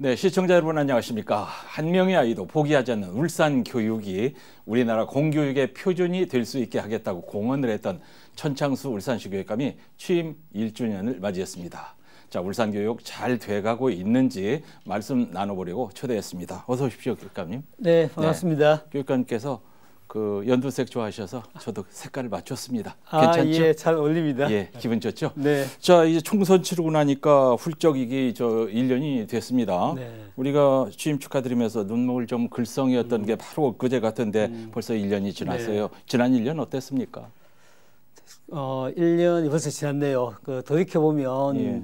네, 시청자 여러분 안녕하십니까. 한 명의 아이도 포기하지 않는 울산 교육이 우리나라 공교육의 표준이 될 수 있게 하겠다고 공언을 했던 천창수 울산시 교육감이 취임 1주년을 맞이했습니다. 자, 울산 교육 잘 돼가고 있는지 말씀 나눠보려고 초대했습니다. 어서 오십시오, 교육감님. 네, 반갑습니다. 네, 교육감께서 그 연두색 좋아하셔서 저도 색깔을 맞췄습니다. 괜찮죠? 예, 잘 어울립니다. 예, 기분 좋죠? 네. 자, 이제 총선 치르고 나니까 훌쩍 이게 1년이 됐습니다. 네. 우리가 취임 축하드리면서 눈물 좀 글썽이었던 게 바로 그제 같은데 벌써 1년이 지났어요. 네. 지난 1년 어땠습니까? 1년이 벌써 지났네요. 돌이켜보면 예.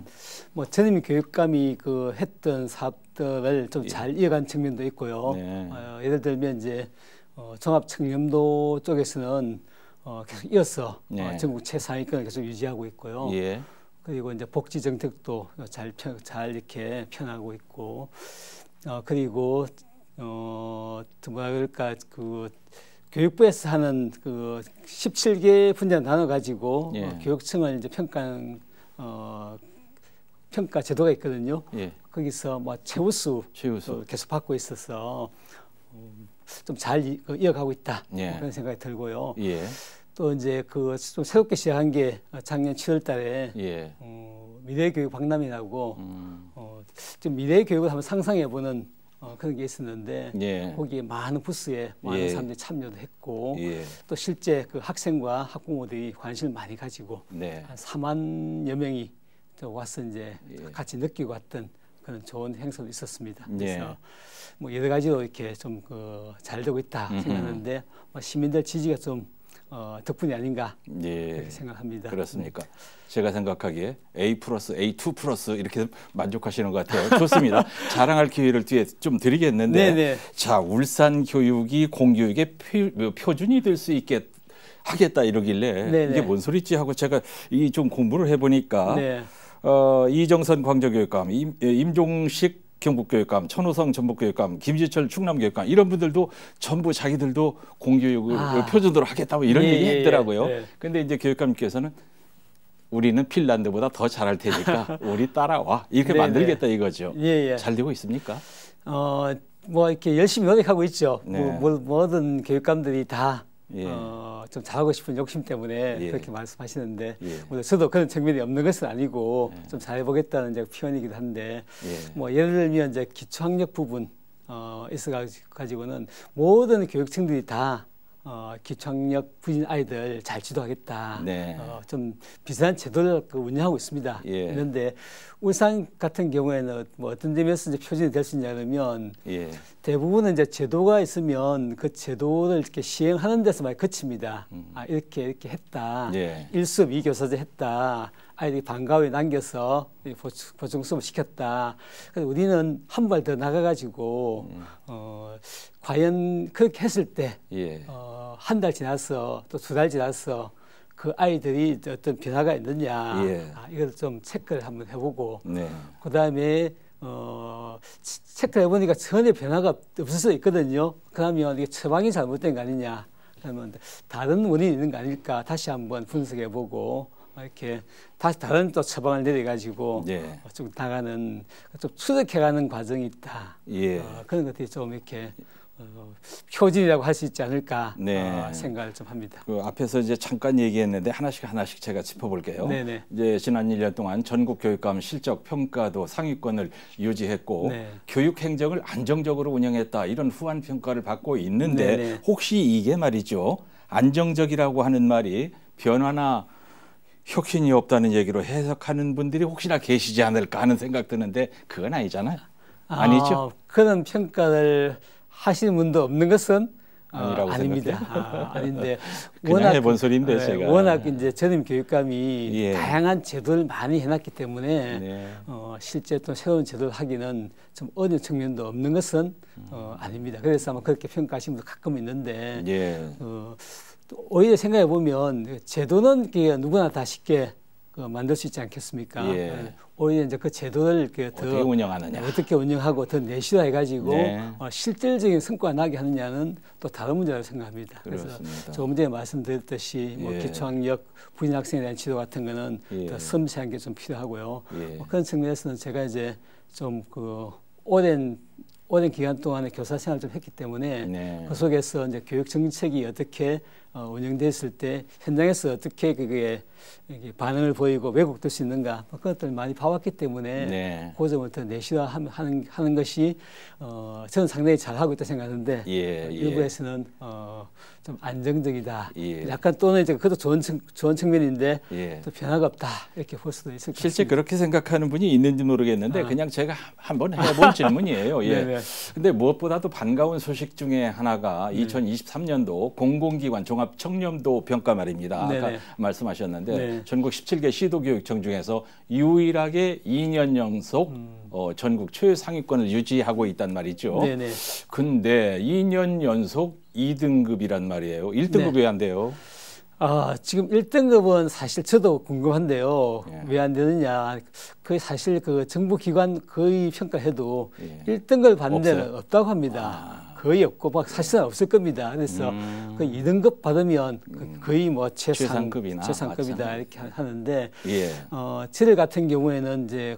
뭐 전임 교육감이 했던 사업들을 좀 잘 이어간 측면도 있고요. 네. 예를 들면 이제 종합청렴도 쪽에서는 계속 이어서 네. 전국 최상위권을 계속 유지하고 있고요. 예. 그리고 이제 복지 정책도 잘 이렇게 펴나가고 있고, 그리고 뭐라 그럴까 교육부에서 하는 17개 분야 나눠 가지고 예. 교육청을 이제 평가 제도가 있거든요. 예. 거기서 뭐 최우수 계속 받고 있어서 좀 잘 이어가고 있다. 예. 그런 생각이 들고요. 예. 또 이제 좀 새롭게 시작한 게 작년 7월달에 예. 미래교육 박람회라고 좀 미래교육을 한번 상상해보는 그런 게 있었는데 예. 거기에 많은 부스에 많은 예. 사람들이 참여도 했고 예. 또 실제 학생과 학부모들이 관심을 많이 가지고 네. 한 4만여 명이 와서 이제 예. 같이 느끼고 왔던 그런 좋은 행사도 있었습니다. 예. 그래서 뭐 여러 가지로 이렇게 좀 잘 되고 있다 생각하는데 시민들 지지가 좀 덕분이 아닌가 예. 그렇게 생각합니다. 그렇습니까? 제가 생각하기에 A+, A2+ 이렇게 만족하시는 것 같아요. 좋습니다. 자랑할 기회를 뒤에 좀 드리겠는데 네네. 자, 울산 교육이 공교육의 표준이 될 수 있게 하겠다 이러길래 네네. 이게 뭔 소리지 하고 제가 좀 공부를 해보니까 네. 이정선 광저교육감, 임종식 경북교육감, 천호성 전북교육감, 김지철 충남교육감 이런 분들도 전부 자기들도 공교육을 표준으로 하겠다고 이런 예, 얘기 했더라고요. 예. 근데 이제 교육감님께서는 우리는 핀란드보다 더 잘할 테니까 우리 따라와 이렇게 네, 만들겠다 이거죠. 예, 예. 잘 되고 있습니까? 뭐 이렇게 열심히 노력하고 있죠. 네. 모든 교육감들이 다 예. 좀 잘하고 싶은 욕심 때문에 예. 그렇게 말씀하시는데 예. 물론 저도 그런 측면이 없는 것은 아니고 좀 잘해보겠다는 이제 표현이기도 한데 예. 뭐 예를 들면 이제 기초학력 부분 있어가지고는 모든 교육청들이 다 기초학력 부진 아이들 잘 지도하겠다. 네. 좀 비슷한 제도를 운영하고 있습니다. 예. 그런데 울산 같은 경우에는 뭐 어떤 점에서 이제 표준이 될 수 있냐면 예. 대부분은 이제 제도가 있으면 그 제도를 이렇게 시행하는 데서만 그칩니다. 이렇게 했다. 예. 1수업 2교사제 했다. 아이들이 방과후에 남겨서 보충 수업을 시켰다. 그래서 우리는 한 발 더 나가가지고 과연 그렇게 했을 때 예. 한 달 지나서 또 2달 지나서 그 아이들이 어떤 변화가 있느냐 예. 이걸 좀 체크를 한번 해보고 네. 그다음에 체크를 해보니까 전혀 변화가 없을 수 있거든요. 그러면 이게 처방이 잘못된 거 아니냐 그러면 다른 원인이 있는 거 아닐까 다시 한번 분석해보고 이렇게 다시 다른 또 처방을 내려가지고 예. 좀 나가는 좀 추적해가는 과정이 있다. 예. 그런 것들이 좀 이렇게 표준이라고 할 수 있지 않을까 네. 생각을 좀 합니다. 그 앞에서 이제 잠깐 얘기했는데 하나씩 제가 짚어볼게요. 네네. 이제 지난 1년 동안 전국 교육감 실적 평가도 상위권을 유지했고 네. 교육 행정을 안정적으로 운영했다 이런 후한 평가를 받고 있는데 네네. 혹시 이게 말이죠 안정적이라고 하는 말이 변화나 혁신이 없다는 얘기로 해석하는 분들이 혹시나 계시지 않을까 하는 생각 드는데 그건 아니잖아요. 아니죠? 그런 평가를 하시는 분도 없는 것은 아니라고 아닙니다. 아닌데 그냥 해본 소리인데 제가 워낙 이제 전임 교육감이 예. 다양한 제도를 많이 해놨기 때문에 네. 실제 또 새로운 제도를 하기는 좀 어려운 측면도 없는 것은 아닙니다. 그래서 아마 그렇게 평가하시는 분도 가끔 있는데 예. 또 오히려 생각해 보면 제도는 누구나 다 쉽게 만들 수 있지 않겠습니까? 예. 오히려 이제 그 제도를 어떻게 운영하느냐, 어떻게 운영하고 더 내실화해가지고 네. 실질적인 성과가 나게 하느냐는 또 다른 문제라고 생각합니다. 그렇습니다. 그래서 조금 전에 말씀드렸듯이 뭐 예. 기초학력 부진 학생에 대한 지도 같은 거는 예. 더 섬세한 게 좀 필요하고요. 예. 그런 측면에서는 제가 이제 좀 오랜 기간 동안에 교사 생활을 좀 했기 때문에 네. 그 속에서 이제 교육 정책이 어떻게 운영됐을 때 현장에서 어떻게 그게 이게 반응을 보이고 왜곡될 수 있는가 그것들을 많이 봐왔기 때문에 네. 그 점을 더 내시화하는 것이 저는 상당히 잘하고 있다 생각하는데 예, 일부에서는 좀 안정적이다. 예. 약간 또는 이제 그것도 좋은 측면인데 예. 또 변화가 없다 이렇게 볼 수도 있을 것 같습니다. 실제 그렇게 생각하는 분이 있는지 모르겠는데 그냥 제가 한번 해본 질문이에요. 예. 네네. 근데 무엇보다도 반가운 소식 중에 하나가 2023년도 공공기관 종합청렴도 평가 말입니다. 아까 네네. 말씀하셨는데 네. 전국 17개 시도교육청 중에서 유일하게 2년 연속 전국 최상위권을 유지하고 있단 말이죠. 네네. 근데 2년 연속 2등급이란 말이에요. 1등급 네. 왜 안 돼요? 지금 1등급은 사실 저도 궁금한데요. 예. 왜 안 되느냐. 거의 사실 그 정부 기관 거의 평가해도 예. 1등급을 받는 데는 없어요? 없다고 합니다. 거의 없고 막 사실은 없을 겁니다. 그래서 그 2등급 받으면 거의 뭐 최상급이나 최상급이다 이렇게 하는데 예. 저희 같은 경우에는 이제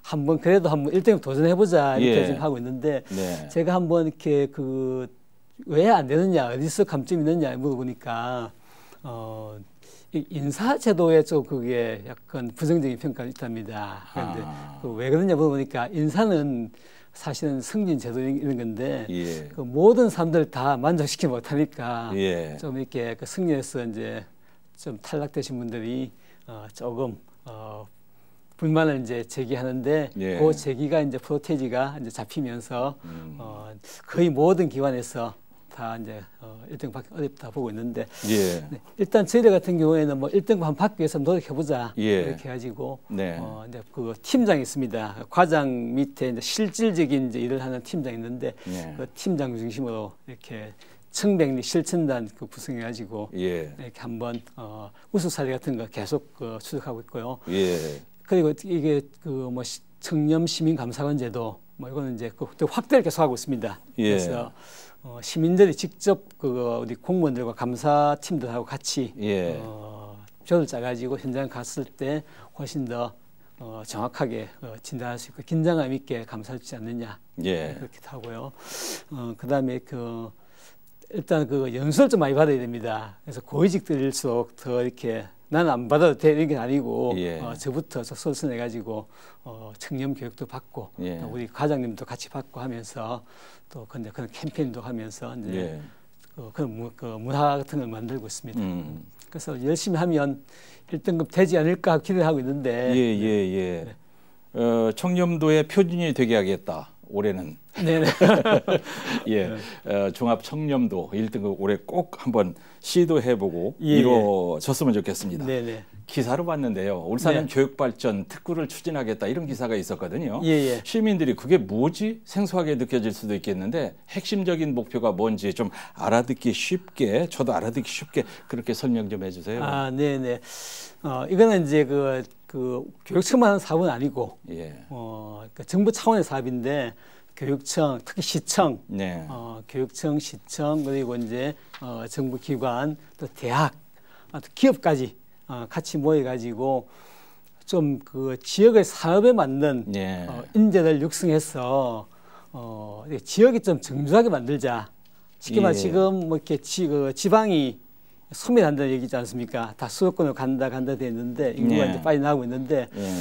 한번 그래도 한번 1등급 도전해보자 이렇게 예. 지금 하고 있는데 네. 제가 한번 이렇게 왜 안 되느냐 어디서 감점이 있느냐 물어보니까 이 인사제도에 좀 그게 약간 부정적인 평가가 있답니다. 그런데 왜 그러냐 물어보니까 인사는 사실은 승진 제도인 건데 예. 그 모든 사람들 다 만족시키지 못하니까 예. 좀 이렇게 그 승리에서 이제 좀 탈락되신 분들이 조금 불만을 이제 제기하는데 예. 그 제기가 이제 프로테이지가 이제 잡히면서 거의 모든 기관에서 다 이제 1등 받기 어렵다 보고 있는데 예. 네, 일단 저희들 같은 경우에는 뭐 1등 한 받기 위해서 노력해보자 예. 이렇게 해가지고 네. 이제 그 팀장이 있습니다. 과장 밑에 이제 실질적인 이제 일을 하는 팀장이 있는데 예. 그 팀장 중심으로 이렇게 청백리 실천단 그 구성해가지고 예. 이렇게 한번 우수 사례 같은 거 계속 추적하고 있고요. 예. 그리고 이게 그 뭐 청렴 시민 감사관 제도 뭐 이거는 이제 그 확대를 계속하고 있습니다. 예. 그래서 시민들이 직접 우리 공무원들과 감사팀들하고 같이 예. 표를 짜가지고 현장 갔을 때 훨씬 더 정확하게 진단할 수 있고 긴장감 있게 감사할 수 있지 않느냐 예. 그렇게 하고요. 그다음에 일단 연수를 좀 많이 받아야 됩니다. 그래서 고위직들일수록 더 이렇게 나는 안 받아도 돼 이런 게 아니고 예. 저부터 선선해가지고 청렴 교육도 받고 예. 또 우리 과장님도 같이 받고 하면서 또 근데 그런 캠페인도 하면서 이제 예. 그런 문화 같은 걸 만들고 있습니다. 그래서 열심히 하면 1등급 되지 않을까 기대하고 있는데 예. 청렴도의 표준이 되게 하겠다. 올해는. 네네. 예. 종합 청렴도 1등급 올해 꼭 한번 시도해보고 예. 이루어졌으면 좋겠습니다. 네네. 기사로 봤는데요. 울산은 네. 교육발전 특구를 추진하겠다 이런 기사가 있었거든요. 예. 시민들이 그게 뭐지? 생소하게 느껴질 수도 있겠는데 핵심적인 목표가 뭔지 좀 알아듣기 쉽게 저도 알아듣기 쉽게 그렇게 설명 좀 해주세요. 네네. 이거는 이제 그 교육청만 하는 사업은 아니고 예. 그러니까 정부 차원의 사업인데 교육청 특히 시청, 네. 교육청, 시청 그리고 이제 정부 기관 또 대학, 또 기업까지 같이 모여가지고 좀 그 지역의 사업에 맞는 예. 인재를 육성해서 지역이 좀 정주하게 만들자. 쉽게 말해 예. 지금 뭐 이렇게 지방이 소멸한다는 얘기지 않습니까? 다 수도권으로 간다 됐는데 인구가 예. 이제 빨리 나오고 있는데 예.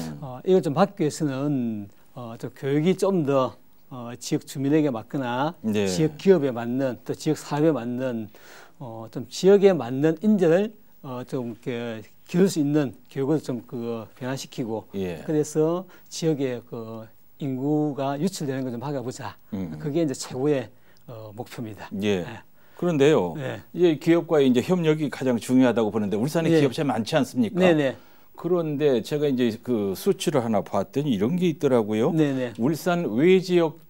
이걸 좀 막기 위해서는 좀 교육이 좀 더 지역 주민에게 맞거나 네. 지역 기업에 맞는 또 지역 사업에 맞는 좀 지역에 맞는 인재를 좀 이렇게 기를 수 있는 교육을 좀 변화시키고 예. 그래서 지역의 인구가 유출되는 걸 좀 막아보자. 그게 이제 최고의 목표입니다. 예. 네. 그런데요. 네. 이제 기업과의 이제 협력이 가장 중요하다고 보는데 울산에 네. 기업체 많지 않습니까? 네네. 그런데 제가 이제 그 수치를 하나 봤더니 이런 게 있더라고요. 네네. 울산 외지역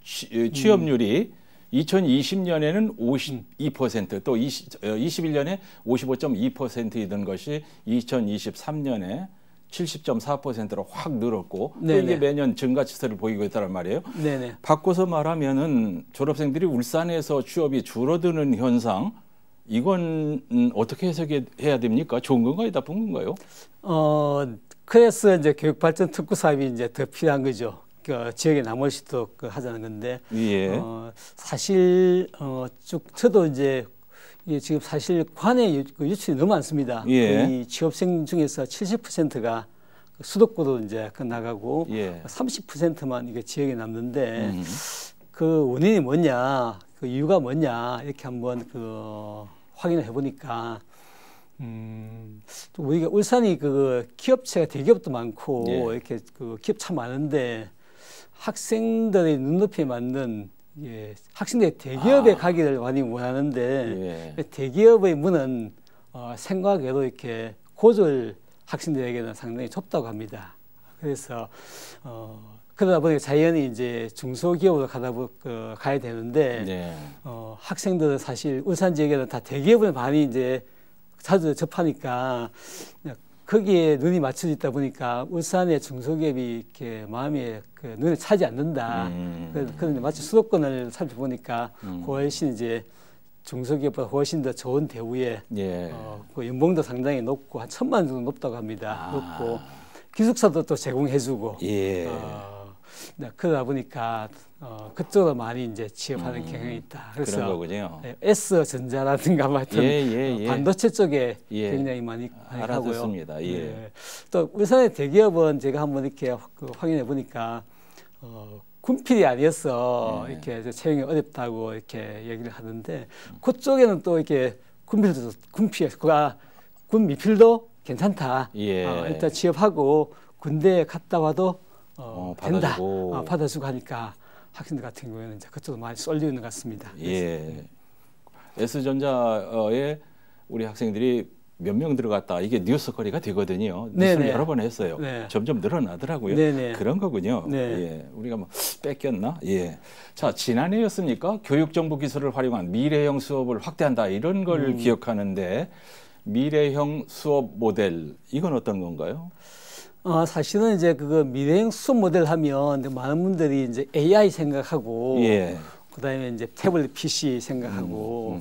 취업률이 2020년에는 52%, 또 21년에 55.2%이던 것이 2023년에 70.4%로 확 늘었고 또 이게 매년 증가 추세를 보이고 있다는 말이에요. 네네. 바꿔서 말하면은 졸업생들이 울산에서 취업이 줄어드는 현상 이건 어떻게 해석해야 됩니까? 좋은 건가요? 나쁜 건가요? 그래서 이제 교육발전 특구 사업이 이제 더 필요한 거죠. 그 지역에 남을 수 있도록 하자는 건데 예. 사실 쭉 저도 이제 지금 사실 관내 유출이 너무 많습니다. 예. 거의 취업생 중에서 70%가 수도권으로 이제 나가고 예. 30%만 이게 지역에 남는데 그 원인이 뭐냐, 그 이유가 뭐냐 이렇게 한번 그 확인을 해보니까 또 우리가 울산이 그 기업체가 대기업도 많고 예. 이렇게 그 기업 참 많은데 학생들의 눈높이에 맞는 학생들이 대기업에 가기를 많이 원하는데 예. 대기업의 문은 생각외로 이렇게 고졸 학생들에게는 상당히 좁다고 합니다. 그래서 그러다 보니까 자연히 이제 중소기업으로 가야 되는데 네. 학생들은 사실 울산 지역에는 다 대기업을 많이 이제 자주 접하니까 거기에 눈이 맞춰져 있다 보니까 울산의 중소기업이 이렇게 마음에 그 눈에 차지 않는다. 그런데 마치 수도권을 살펴보니까 훨씬 이제 중소기업보다 훨씬 더 좋은 대우에 예. 그 연봉도 상당히 높고 한 1,000만 원 정도 높다고 합니다. 높고 기숙사도 또 제공해주고. 예. 그러다 보니까 그쪽으로 많이 이제 취업하는 경향이 있다. 그래서 그런 거군요. S전자라든가 하여튼 예. 반도체 쪽에 예. 굉장히 많이 하고요. 알아듣습니다. 예. 네. 또 울산의 대기업은 제가 한번 이렇게 확인해 보니까 군필이 아니어서 이렇게 채용이 어렵다고 이렇게 얘기를 하는데 그쪽에는 또 이렇게 군 미필도 괜찮다. 예. 일단 취업하고 군대에 갔다 와도 된다. 받아주고. 받아주고 하니까 학생들 같은 경우에는 이제 그쪽으로 많이 쏠리는 것 같습니다. 예. S전자에 우리 학생들이 몇 명 들어갔다. 이게 뉴스거리가 되거든요. 뉴스를 여러 번 했어요. 네. 점점 늘어나더라고요. 네네. 그런 거군요. 네. 예. 우리가 뭐 뺏겼나? 예. 자, 지난해였습니까? 교육정보 기술을 활용한 미래형 수업을 확대한다. 이런 걸 기억하는데 미래형 수업 모델 이건 어떤 건가요? 사실은 이제 그거 미래형 수업 모델 하면 많은 분들이 이제 AI 생각하고 예. 그다음에 이제 태블릿 PC 생각하고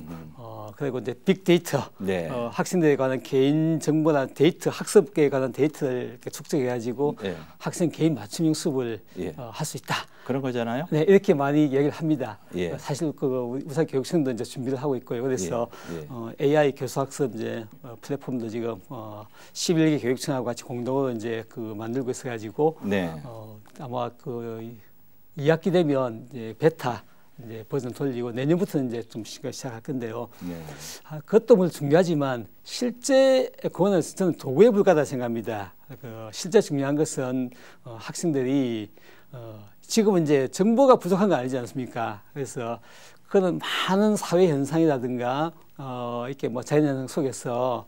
그리고 이제 빅데이터 네. 학생들에 관한 개인 정보나 데이터 학습에 관한 데이터를 이렇게 축적해 가지고 예. 학생 개인 맞춤형 수업을 예. 할 수 있다. 그런 거잖아요. 네, 이렇게 많이 얘기를 합니다. 예. 사실 그 우산교육청도 이제 준비를 하고 있고요. 그래서 AI 교수학습 이제 플랫폼도 지금 11개 교육청하고 같이 공동으로 이제 그 만들고 있어 가지고 네. 아마 그 2학기 되면 이제 베타 이제 버전 돌리고 내년부터는 이제 좀 시작할 건데요. 네. 그것도 물론 중요하지만 실제 그거는 저는 도구에 불과하다 생각합니다. 실제 중요한 것은 학생들이 지금은 이제 정보가 부족한 거 아니지 않습니까? 그래서 그런 많은 사회 현상이라든가 이렇게 뭐 자연현상 속에서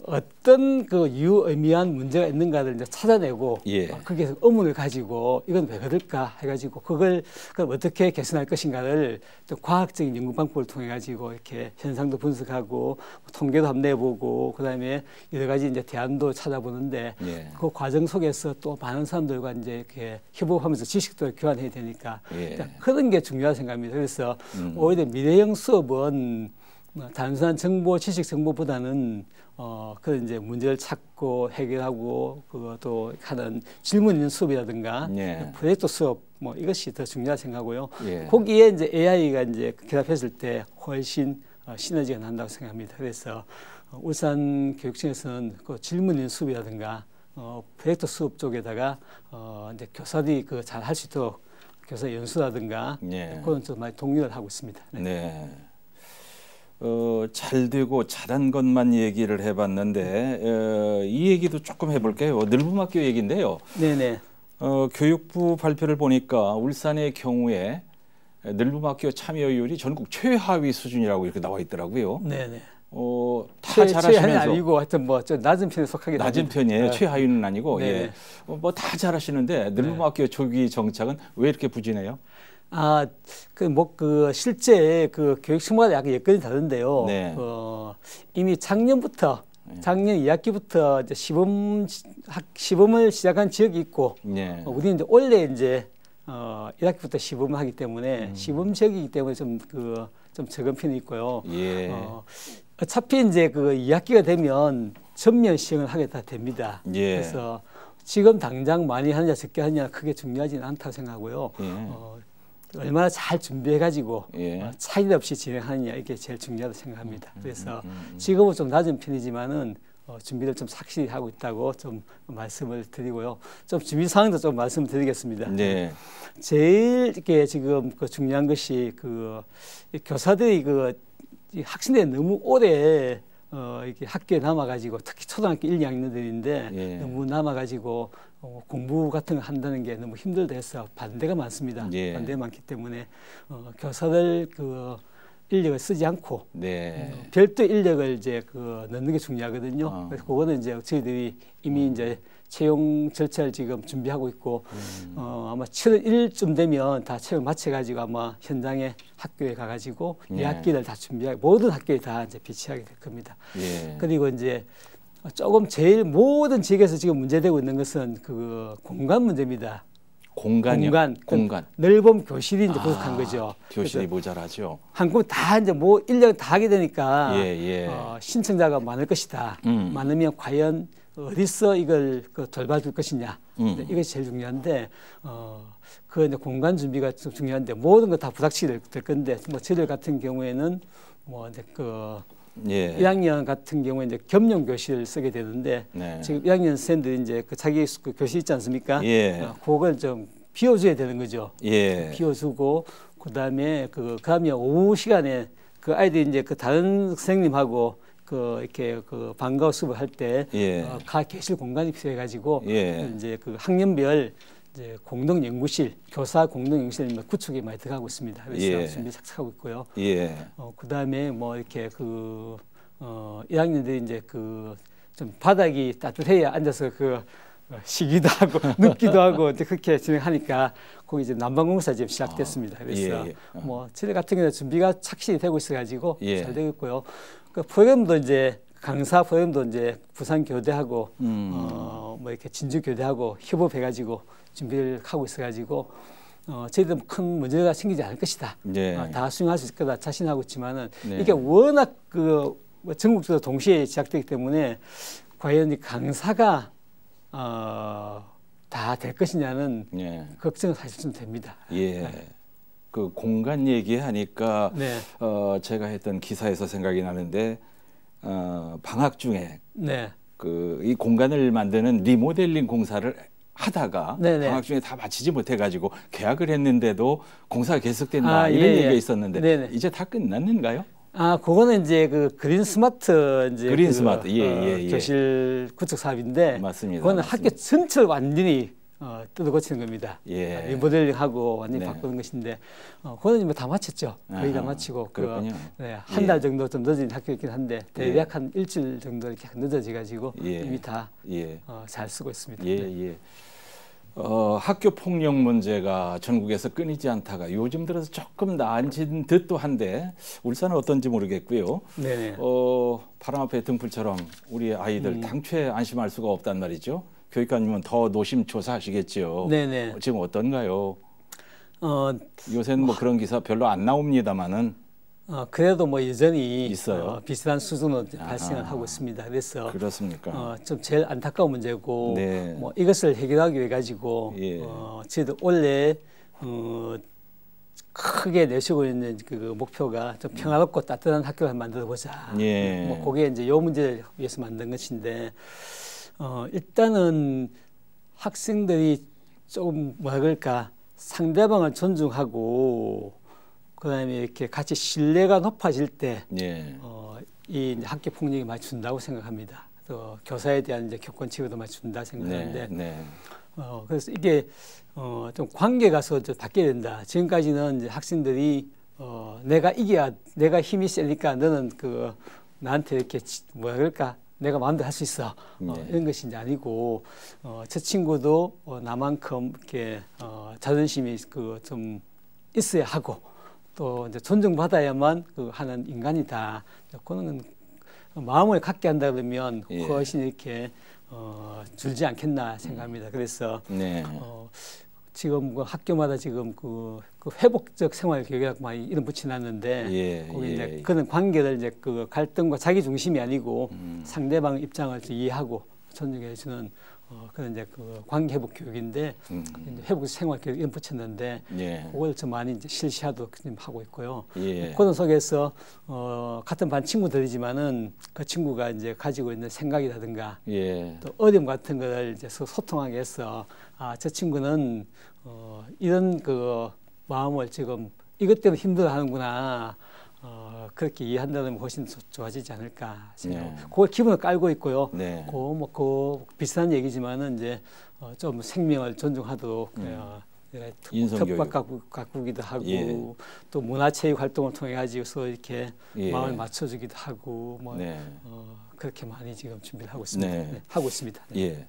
어떤 그 유의미한 문제가 있는가를 이제 찾아내고 예. 거기에서 의문을 가지고 이건 왜 그럴까 해가지고 그걸 어떻게 개선할 것인가를 좀 과학적인 연구 방법을 통해 가지고 이렇게 현상도 분석하고 통계도 함내보고 그다음에 여러 가지 이제 대안도 찾아보는데 예. 그 과정 속에서 또 많은 사람들과 이제 이렇게 협업하면서 지식도 교환해야 되니까 예. 그런 게 중요하다고 생각합니다. 그래서 오히려 미래형 수업은 단순한 정보, 지식 정보보다는 그런 이제 문제를 찾고 해결하고 그것도 하는 질문 있는 수업이라든가 예. 프로젝트 수업 뭐 이것이 더 중요하다 생각하고요. 예. 거기에 이제 AI가 이제 결합했을 때 훨씬 시너지가 난다고 생각합니다. 그래서 울산 교육청에서는 그 질문 있는 수업이라든가 프로젝트 수업 쪽에다가 이제 교사들이 그 잘 할 수 있도록 교사 연수라든가 예. 그런 좀 많이 독려를 하고 있습니다. 네. 네. 잘 되고 잘한 것만 얘기를 해봤는데 이 얘기도 조금 해볼게요. 늘봄학교 얘기인데요. 네네. 교육부 발표를 보니까 울산의 경우에 늘봄학교 참여율이 전국 최하위 수준이라고 이렇게 나와 있더라고요. 네네. 다 최하위 잘하시면서 아니고 하여튼 뭐 좀 낮은 편에 속하게 낮은 됩니다. 편이에요. 네. 최하위는 아니고 네. 예. 뭐 다 잘하시는데 늘봄학교 조기 정착은 왜 이렇게 부진해요? 실제 그 교육청마다 약간 여건이 다른데요. 네. 이미 작년부터 작년 2학기부터 이제 시범을 시작한 지역이 있고, 네. 우리는 이제 원래 이제 1학기부터 시범을 하기 때문에 시범 지역이기 때문에 좀 적은 편이 있고요. 예. 어차피 이제 그 2학기가 되면 전면 시행을 하게 다 됩니다. 예. 그래서 지금 당장 많이 하느냐 적게 하느냐 크게 중요하지는 않다고 생각하고요. 얼마나 잘 준비해가지고 차질 없이 진행하느냐 이게 제일 중요하다고 생각합니다. 그래서 지금은 좀 낮은 편이지만은 준비를 좀 착실히 하고 있다고 좀 말씀을 드리고요. 좀 준비 사항도 좀 말씀드리겠습니다. 네. 제일 이게 지금 그 중요한 것이 그 교사들이 이 학생들이 너무 오래 이렇게 학교에 남아가지고 특히 초등학교 1, 2학년들인데 너무 남아가지고 공부 같은 거 한다는 게 너무 힘들다 해서 반대가 많습니다. 반대가 많기 때문에 교사들 그 인력을 쓰지 않고 별도 인력을 이제 넣는 게 중요하거든요. 그래서 그거는 이제 저희들이 이미 이제 채용 절차를 지금 준비하고 있고 아마 7월 1일쯤 되면 다 채용 마쳐가지고 아마 현장에 학교에 가가지고 2학기를 다 준비하고 모든 학교에 다 이제 비치하게 될 겁니다. 그리고 이제 조금 제일 모든 지역에서 지금 문제되고 있는 것은 그 공간 문제입니다. 공간이요? 공간. 넓은 교실이 이제 부족한 거죠. 교실이 모자라죠. 한꺼번에 다 이제 뭐 1년 다 하게 되니까 신청자가 많을 것이다. 많으면 과연 어디서 이걸 돌봐줄 것이냐. 이것이 제일 중요한데, 그 이제 공간 준비가 좀 중요한데 모든 거 다 부닥치게 될 건데, 뭐 저희들 같은 경우에는 뭐 이제 1학년 같은 경우에 이제 겸용 교실을 쓰게 되는데 지금 1학년 선생님들이 이제 자기 그 교실 있지 않습니까? 그걸 좀 비워줘야 되는 거죠. 비워주고 그다음에 그다음에 오후 시간에 그 아이들이 이제 그 다른 선생님하고 이렇게 방과후 수업을 할 때 가 계실 공간이 필요해가지고 이제 그 학년별 이제 공동 연구실, 교사 공동 연구실 구축에 많이 들어가고 있습니다. 그래서 준비 착착하고 있고요. 그다음에 뭐 이렇게 1학년들이 이제 좀 바닥이 따뜻해야 앉아서 쉬기도 하고 눕기도 하고 이제 그렇게 진행하니까 거기 이제 난방공사 지금 시작됐습니다. 그래서 뭐 저희 같은 경우는 준비가 착실히 되고 있어가지고 잘 되고 있고요. 그 프로그램도 이제 강사 프로그램도 이제 부산 교대하고 뭐 이렇게 진주 교대하고 협업해가지고 준비를 하고 있어가지고 저희들 큰 문제가 생기지 않을 것이다. 다 수용할 수 있을 거다 자신하고 있지만은 이게 워낙 전국적으로 동시에 시작되기 때문에 과연 이 강사가 다 될 것이냐는 걱정은 사실 좀 됩니다. 그 공간 얘기하니까 제가 했던 기사에서 생각이 나는데 방학 중에 이 공간을 만드는 리모델링 공사를 하다가 방학 중에 다 마치지 못해가지고 계약을 했는데도 공사가 계속된다 이런 얘기가 있었는데 이제 다 끝났는가요? 그거는 이제 그린 스마트 이제 그린 스마트 교실 구축 사업인데 맞습니다. 그거는 학교 전체를 완전히 뜯어고치는 겁니다. 리모델링하고 완전히 바꾸는 것인데 그거는 뭐 다 마쳤죠. 거의 다 마치고 한 달 정도 좀 늦은 학교이긴 한데 대략 한 일주일 정도 이렇게 늦어져가지고 이미 다 잘 쓰고 있습니다. 학교 폭력 문제가 전국에서 끊이지 않다가 요즘 들어서 조금 나아진 듯도 한데 울산은 어떤지 모르겠고요. 바람 앞에 등불처럼 우리 아이들 당초에 안심할 수가 없단 말이죠. 교육감님은 더 노심초사하시겠죠. 지금 어떤가요? 요새는 뭐 그런 기사 별로 안 나옵니다만은 그래도 뭐 여전히 있어요. 비슷한 수준으로 발생을 하고 있습니다. 그래서 그렇습니까? 좀 제일 안타까운 문제고 뭐 이것을 해결하기 위해 가지고 저희도 원래 크게 내시고 있는 그 목표가 좀 평화롭고 따뜻한 학교를 만들어 보자. 뭐 그게 이제 요 문제를 위해서 만든 것인데 일단은 학생들이 조금 뭐라 그럴까 상대방을 존중하고 그다음에 이렇게 같이 신뢰가 높아질 때 이 학교 폭력이 많이 준다고 생각합니다. 또 교사에 대한 이제 교권 치유도 많이 준다 생각하는데 그래서 이게 좀 관계가서 좀 바뀌어야 된다. 지금까지는 이제 학생들이 내가 이겨야 내가 힘이 세니까 너는 나한테 이렇게 뭐라 그럴까 내가 마음대로 할 수 있어. 이런 것이 이제 아니고, 저 친구도 나만큼 이렇게 자존심이 좀 있어야 하고, 또 이제 존중받아야만 하는 인간이다. 그거는 마음을 갖게 한다 그러면 훨씬 이렇게 줄지 않겠나 생각합니다. 그래서 지금 학교마다 지금 회복적 생활 교육이라고 많이 이름 붙여놨는데 거기 이제 그런 관계를 이제 갈등과 자기 중심이 아니고 상대방 입장을 이해하고 존중해주는 그런 이제 그 관계 회복 교육인데 이제 회복 생활 교육 이름 붙였는데 예. 그걸 좀 많이 이제 실시하도록 하고 있고요. 예. 그런 속에서 같은 반 친구들이지만은 그 친구가 이제 가지고 있는 생각이라든가 예. 또 어려움 같은 걸 이제 소통하게 해서 저 친구는 이런 그 마음을 지금 이것 때문에 힘들어하는구나. 그렇게 이해한다면 훨씬 좋아지지 않을까 생각하고 네. 그걸 기본을 깔고 있고요. 네. 그 비슷한 얘기지만은 이제 좀 생명을 존중하도록 인성교육. 가꾸기도 하고 예. 또 문화체육 활동을 통해 가지고서 이렇게 예. 마음을 맞춰주기도 하고 뭐 네. 그렇게 많이 지금 준비를 하고 있습니다. 네. 네, 하고 있습니다. 네. 예.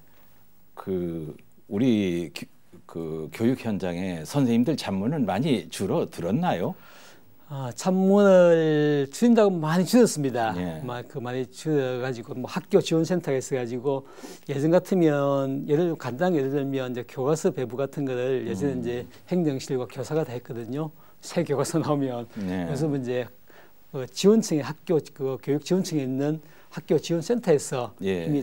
그 우리 그 교육 현장에 선생님들 잡문은 많이 줄어들었나요? 찬문을 줄인다고 많이 줄였습니다. 예. 많이 줄여가지고 뭐 학교 지원센터가 있어가지고 예전 같으면 간단하게 예를 들면 이제 교과서 배부 같은 거를 예전에 이제 행정실과 교사가 다 했거든요. 새 교과서 나오면 네. 그래서 이제 지원층에 학교 그 교육 지원층에 있는 학교 지원센터에서 예. 이미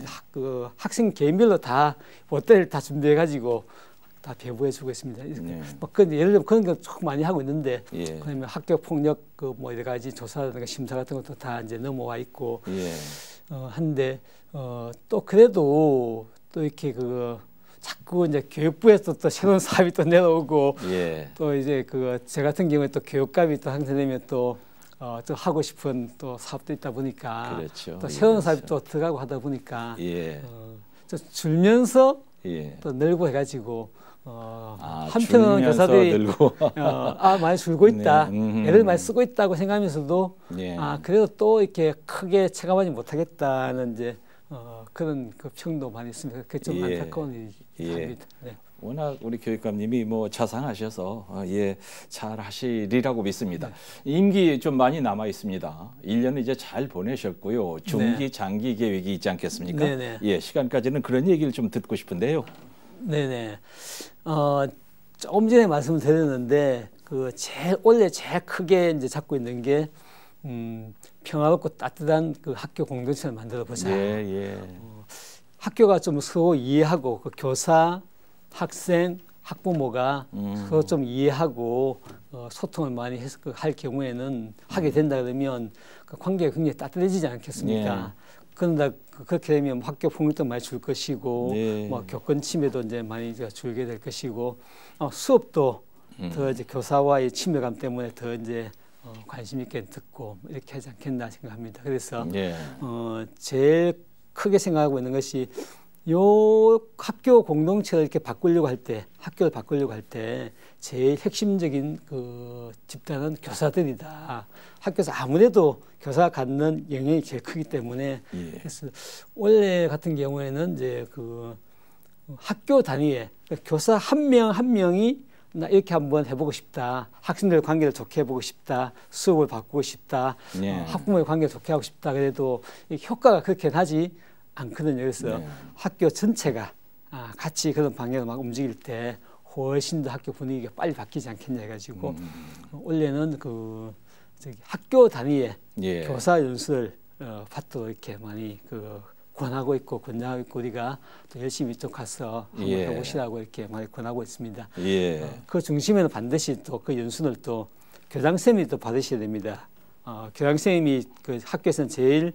학생 개인별로 다 워터를 다 준비해가지고 다 배부해주고 있습니다. 네. 예를 들면 그런 거 조금 많이 하고 있는데, 예. 그러면 학교 폭력 뭐 여러 가지 조사라든가 심사 같은 것도 다 이제 넘어와 있고, 예. 한데 또 그래도 또 이렇게 자꾸 이제 교육부에서 또 새로운 사업이 또 내려오고, 예. 또 이제 제 같은 경우에 또 교육감이 또 상세되면 또 하고 싶은 또 사업도 있다 보니까, 그렇죠. 또 새로운 예, 사업이 그렇죠. 또 들어가고 하다 보니까, 예. 줄면서 예. 또 늘고 해가지고 줄면서 한편은 교사들이 늘고. 많이 줄고 있다, 네. 애를 많이 쓰고 있다고 생각하면서도 예. 그래도 또 이렇게 크게 체감하지 못하겠다는 이제 그런 그 평도 많이 있습니다. 그게 좀 예. 안타까운 일입니다. 네. 워낙 우리 교육감님이 뭐 자상하셔서 잘 하시리라고 믿습니다. 네. 임기 좀 많이 남아 있습니다. 1년 이제 잘 보내셨고요. 중기, 네. 장기 계획이 있지 않겠습니까? 네네. 예, 시간까지는 그런 얘기를 좀 듣고 싶은데요. 네네. 조금 전에 말씀을 드렸는데 원래 제일 크게 이제 잡고 있는 게 평화롭고 따뜻한 그 학교 공동체를 만들어 보자. 예, 예. 학교가 좀 서로 이해하고 교사, 학생, 학부모가 서로 좀 이해하고 소통을 많이 해서 할 경우에는 하게 된다 그러면 그 관계가 굉장히 따뜻해지지 않겠습니까? 그런다 그렇게 되면 학교 폭력도 많이 줄 것이고 네. 뭐 교권 침해도 이제 많이 줄게 될 것이고 수업도 더 이제 교사와의 친밀감 때문에 더 이제 관심 있게 듣고 이렇게 하지 않겠나 생각합니다. 그래서 예. 제일 크게 생각하고 있는 것이 요 학교 공동체를 이렇게 바꾸려고 할 때, 학교를 바꾸려고 할 때 제일 핵심적인 그 집단은 교사들이다. 학교에서 아무래도 교사가 갖는 영향이 제일 크기 때문에 예. 그래서 원래 같은 경우에는 이제 학교 단위에 교사 한 명 한 명이 나 이렇게 한번 해보고 싶다. 학생들 관계를 좋게 해보고 싶다. 수업을 바꾸고 싶다. 예. 학부모의 관계를 좋게 하고 싶다. 그래도 효과가 그렇게 나지 않거든요. 그래서 네. 학교 전체가 같이 그런 방향으로 막 움직일 때 훨씬 더 학교 분위기가 빨리 바뀌지 않겠냐 해가지고 원래는 학교 단위의 예. 교사 연수를 받도록 이렇게 많이 권하고 있고 우리가 또 열심히 좀 가서 한번 예. 해보시라고 이렇게 많이 권하고 있습니다. 예. 그 중심에는 반드시 또 그 연수를 또 교장선생님이 또 받으셔야 됩니다. 교장선생님이 그 학교에서는 제일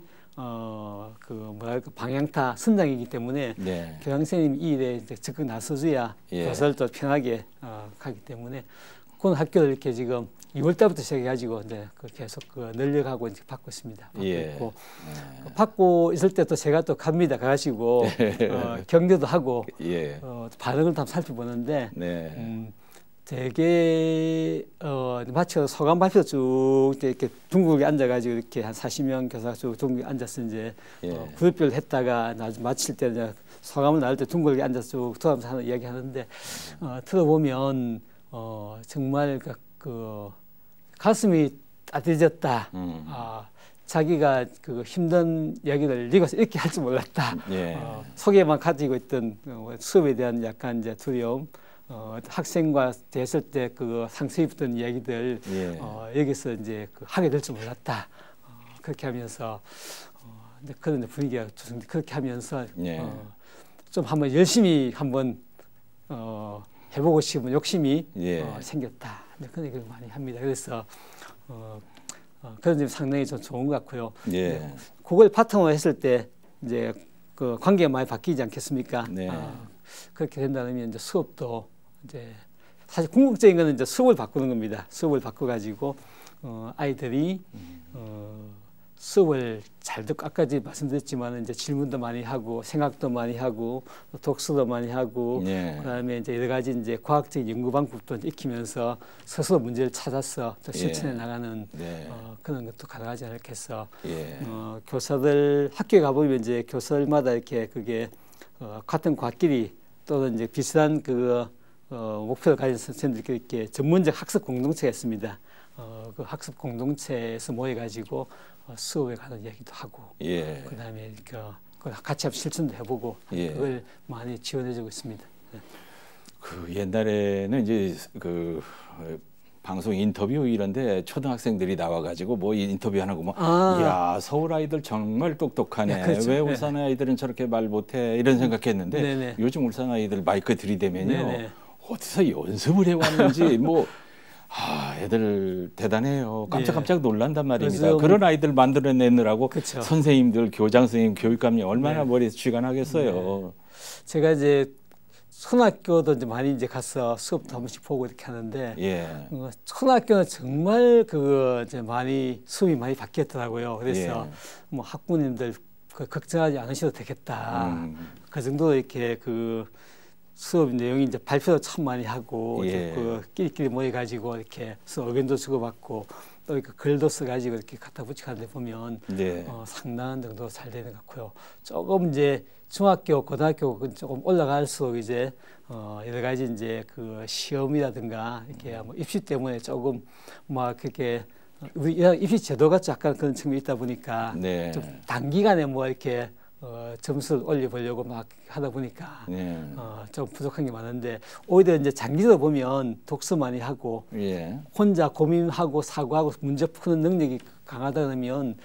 방향타 선장이기 때문에 네. 교장선생님이 이 일에 이제 적극 나서줘야 예. 교사를 또 편하게 가기 때문에 그런 학교를 이렇게 지금 2월 달부터 시작해가지고 이제 계속 늘려가고 이제 받고 있습니다. 받고 예. 있고 받고 있을 때 또 제가 또 갑니다. 가가지고 격려도 하고 예. 반응을 다 살펴보는데 네. 되게 마치 소감 발표 쭉 이렇게 둥글게 앉아가지고 이렇게 한 40명 교사가 쭉 둥글게 앉아서 이제 그룹별로 했다가 마칠 때 이제 소감을 나눌 때 둥글게 앉아서 쭉 돌아가면서 하는 이야기 하는데 들어보면 정말 가슴이 따뜻해졌다. 자기가 힘든 이야기를 읽어서 이렇게 할 줄 몰랐다. 예. 속에만 가지고 있던 수업에 대한 약간 이제 두려움. 학생과 대했을 때 상처 입던 이야기들 예. 여기서 이제 하게 될 줄 몰랐다. 그렇게 하면서 그런 분위기가 좋습니다. 그렇게 하면서 예. 좀 한번 열심히 한번 해보고 싶은 욕심이 예. 생겼다. 그런 얘기를 많이 합니다. 그래서 그런 점 상당히 좀 좋은 것 같고요. 예. 그걸 바탕으로 했을 때 이제 그 관계가 많이 바뀌지 않겠습니까? 네. 그렇게 된다면 이제 수업도 이제 사실 궁극적인 거는 이제 수업을 바꾸는 겁니다. 수업을 바꿔가지고 아이들이 수업을 잘 듣고 아까 말씀드렸지만 이제 질문도 많이 하고 생각도 많이 하고 독서도 많이 하고 예. 그다음에 이제 여러 가지 이제 과학적 연구 방법도 익히면서 스스로 문제를 찾아서 또 실천해 나가는 네. 그런 것도 가능하지 않겠어. 예. 교사들 학교에 가보면 이제 교사들마다 이렇게 그게 같은 과끼리 또는 이제 비슷한 목표를 가진 선생님들끼리 이렇게 전문적 학습 공동체가 있습니다. 그 학습 공동체에서 모여가지고 수업에 가는 얘기도 하고, 예. 그다음에 같이 실천도 해보고 예. 그걸 많이 지원해주고 있습니다. 네. 그 옛날에는 이제 그 방송 인터뷰 이런데 초등학생들이 나와가지고 뭐 인터뷰 하고 뭐, 이야 서울 아이들 정말 똑똑하네. 네, 그렇죠. 왜 울산 아이들은 저렇게 말 못해? 이런 생각했는데 네네. 요즘 울산 아이들 마이크 들이대면요, 네네. 어디서 연습을 해왔는지 뭐. 애들 대단해요. 깜짝깜짝 놀란단 말입니다. 그런 아이들 만들어내느라고 그쵸. 선생님들, 교장 선생님, 교육감님 얼마나 네. 머리에서 쥐간하겠어요. 네. 제가 이제 초등학교도 이제 많이 이제 가서 수업도 한 번씩 보고 이렇게 하는데, 예. 초등학교는 정말 이제 많이 수업이 많이 바뀌었더라고요. 그래서 뭐 학부모님들 걱정하지 않으셔도 되겠다. 그 정도로 이렇게 수업 내용이 이제 발표도 참 많이 하고, 끼리끼리 모여가지고 이렇게 의견도 주고받고, 또 이렇게 글도 써가지고 이렇게 갖다 붙이고 하는데 보면, 상당한 정도 잘 되는 것 같고요. 조금 이제 중학교, 고등학교 조금 올라갈수록 이제, 여러 가지 이제 시험이라든가, 이렇게 뭐 입시 때문에 조금 막 그렇게, 우리 입시 제도 같이 약간 그런 측면이 있다 보니까, 좀 단기간에 뭐 이렇게 점수를 올려보려고 막 하다 보니까 좀 부족한 게 많은데 오히려 이제 장기적으로 보면 독서 많이 하고 혼자 고민하고 사고하고 문제 푸는 능력이 강하다 그러면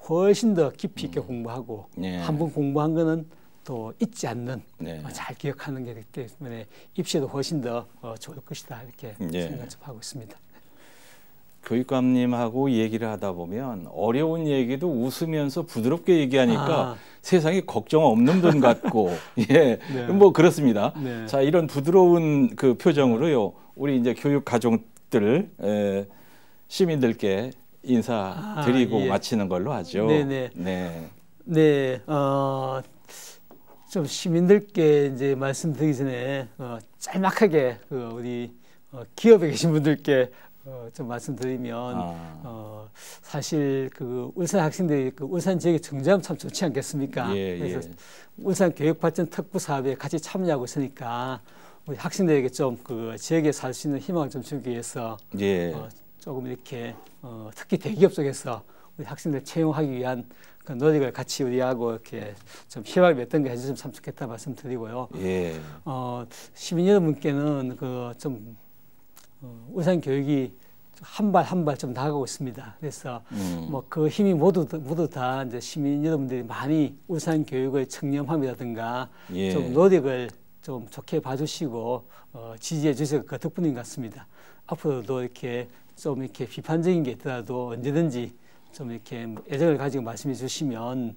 훨씬 더 깊이 있게 공부하고 한 번 공부한 거는 또 잊지 않는 잘 기억하는 게 되기 때문에 입시에도 훨씬 더 좋을 것이다 이렇게 생각 좀 하고 있습니다. 교육감님하고 얘기를 하다 보면 어려운 얘기도 웃으면서 부드럽게 얘기하니까 세상에 걱정 없는 분 같고 뭐 그렇습니다. 자, 이런 부드러운 그 표정으로요 우리 이제 교육 가족들 시민들께 인사드리고 마치는 걸로 하죠. 좀 시민들께 이제 말씀드리기 전에 짤막하게 우리 기업에 계신 분들께 좀 말씀드리면 사실 울산 학생들이 울산 지역에 정자하면 참 좋지 않겠습니까? 그래서 울산 교육발전 특구 사업에 같이 참여하고 있으니까 우리 학생들에게 좀 지역에 살 수 있는 희망을 좀 주기 위해서 조금 이렇게 특히 대기업 쪽에서 우리 학생들 채용하기 위한 그 노력을 같이 우리하고 이렇게 좀 희망을 맺던 게 해주시면 참 좋겠다 말씀드리고요. 시민 여러분께는 좀 울산 교육이 한 발 한 발 좀 나아가고 있습니다. 그래서 뭐 그 힘이 모두 다 이제 시민 여러분들이 많이 울산 교육의 청렴함이라든가 좀 노력을 좀 좋게 봐주시고 지지해 주셔서 그 덕분인 것 같습니다. 앞으로도 이렇게 좀 이렇게 비판적인 게 있더라도 언제든지 좀 이렇게 애정을 가지고 말씀해 주시면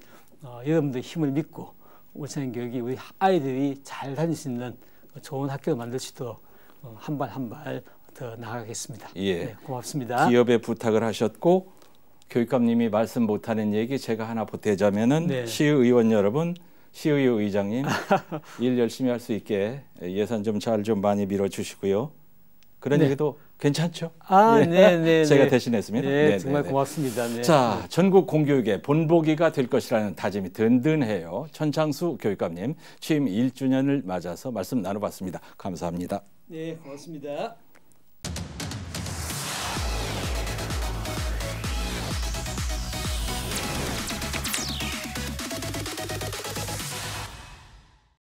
여러분들 힘을 믿고 울산 교육이 우리 아이들이 잘 다닐 수 있는 좋은 학교를 만들 수 있도록 한 발 한 발 더 나아가겠습니다. 고맙습니다. 기업에 부탁을 하셨고 교육감님이 말씀 못하는 얘기 제가 하나 보태자면은 시의원 여러분, 시의회 의장님 일 열심히 할 수 있게 예산 좀 잘 좀 많이 밀어주시고요. 그런 얘기도 괜찮죠? 제가 대신했습니다. 정말 고맙습니다. 자, 전국 공교육의 본보기가 될 것이라는 다짐이 든든해요. 천창수 교육감님 취임 1주년을 맞아서 말씀 나눠봤습니다. 감사합니다. 고맙습니다.